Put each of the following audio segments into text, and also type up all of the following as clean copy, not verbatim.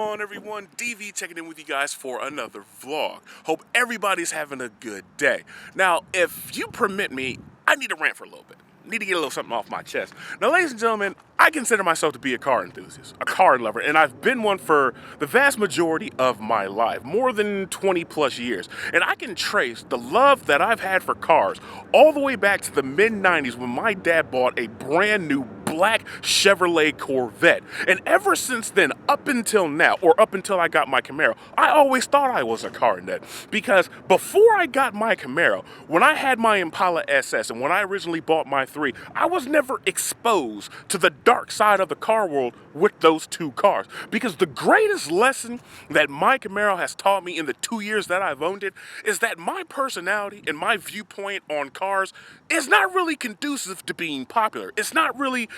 On everyone, DV checking in with you guys for another vlog. Hope everybody's having a good day. Now, if you permit me, I need to rant for a little bit. Need to get a little something off my chest. Now, ladies and gentlemen, I consider myself to be a car enthusiast, a car lover, and I've been one for the vast majority of my life, more than 20 plus years. And I can trace the love that I've had for cars all the way back to the mid-90s when my dad bought a brand new black Chevrolet Corvette. And ever since then, up until now, or up until I got my Camaro, I always thought I was a car nut. Because before I got my Camaro, when I had my Impala SS and when I originally bought my 3, I was never exposed to the dark side of the car world with those two cars. Because the greatest lesson that my Camaro has taught me in the 2 years that I've owned it is that my personality and my viewpoint on cars is not really conducive to being popular. It's not really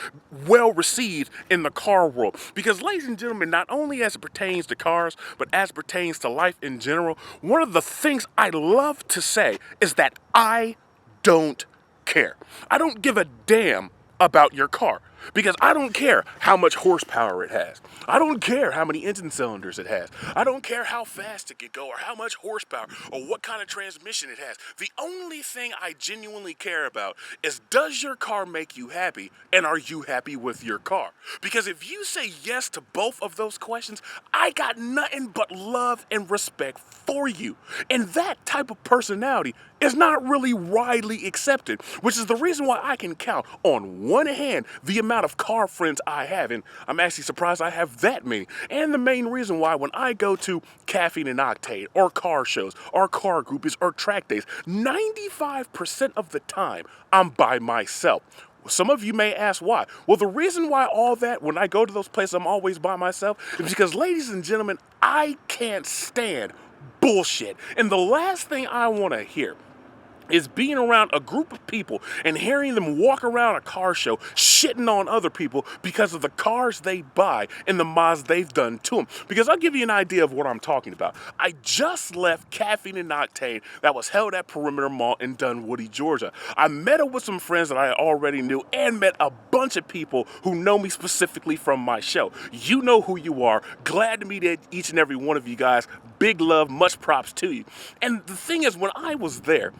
well received in the car world. Because, ladies and gentlemen, not only as it pertains to cars, but as it pertains to life in general, one of the things I love to say is that I don't care. I don't give a damn about your car. Because I don't care how much horsepower it has. I don't care how many engine cylinders it has. I don't care how fast it can go or how much horsepower or what kind of transmission it has. The only thing I genuinely care about is, does your car make you happy, and are you happy with your car? Because if you say yes to both of those questions, I got nothing but love and respect for you. And that type of personality is not really widely accepted, which is the reason why I can count on one hand the amount of car friends I have, and I'm actually surprised I have that many. And the main reason why when I go to Caffeine and Octane or car shows or car groupies or track days, 95% of the time I'm by myself. Some of you may ask why. Well, the reason why all that, when I go to those places, I'm always by myself, is because, ladies and gentlemen, I can't stand bullshit. And the last thing I want to hear is being around a group of people and hearing them walk around a car show shitting on other people because of the cars they buy and the mods they've done to them. Because I'll give you an idea of what I'm talking about. I just left Caffeine and Octane that was held at Perimeter Mall in Dunwoody, Georgia. I met up with some friends that I already knew and met a bunch of people who know me specifically from my show. You know who you are. Glad to meet each and every one of you guys. Big love, much props to you. And the thing is, when I was there,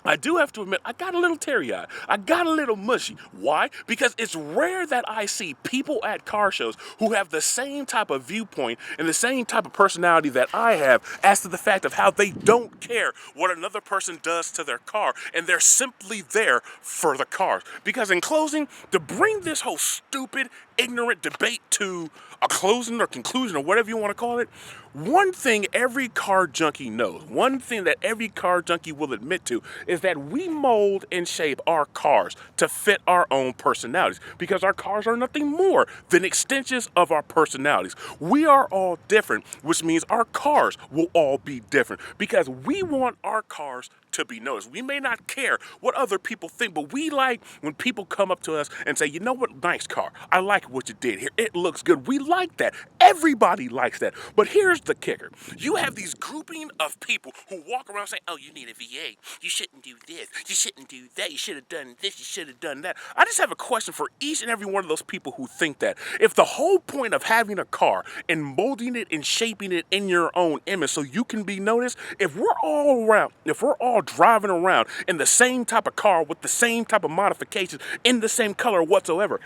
I do have to admit, I got a little teary-eyed. I got a little mushy. Why? Because it's rare that I see people at car shows who have the same type of viewpoint and the same type of personality that I have as to the fact of how they don't care what another person does to their car, and they're simply there for the cars. Because in closing, to bring this whole stupid, ignorant debate to a closing or conclusion or whatever you want to call it, one thing every car junkie knows, one thing that every car junkie will admit to, is that we mold and shape our cars to fit our own personalities, because our cars are nothing more than extensions of our personalities. We are all different, which means our cars will all be different, because we want our cars to be noticed. We may not care what other people think, but we like when people come up to us and say, you know what, nice car. I like what you did here. It looks good. We like that. Everybody likes that. But here's the kicker. You have these grouping of people who walk around saying, oh, you need a V8. You shouldn't do this. You shouldn't do that. You should have done this. You should have done that. I just have a question for each and every one of those people who think that. If the whole point of having a car and molding it and shaping it in your own image so you can be noticed, if we're all driving around in the same type of car with the same type of modifications in the same color whatsoever,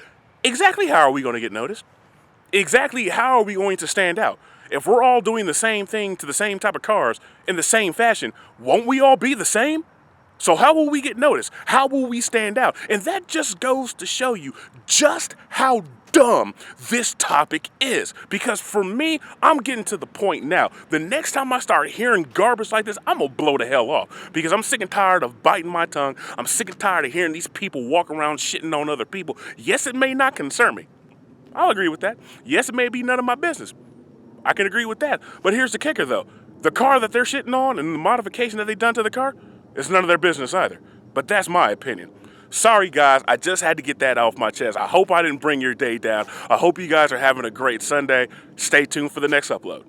exactly how are we going to get noticed? Exactly how are we going to stand out? If we're all doing the same thing to the same type of cars in the same fashion, won't we all be the same? So how will we get noticed? How will we stand out? And that just goes to show you just how dumb this topic is. Because for me, I'm getting to the point now. The next time I start hearing garbage like this, I'm going to blow the hell off. Because I'm sick and tired of biting my tongue. I'm sick and tired of hearing these people walk around shitting on other people. Yes, it may not concern me. I'll agree with that. Yes, it may be none of my business. I can agree with that. But here's the kicker, though. The car that they're shitting on and the modification that they've done to the car, it's none of their business either. But that's my opinion. Sorry, guys. I just had to get that off my chest. I hope I didn't bring your day down. I hope you guys are having a great Sunday. Stay tuned for the next upload.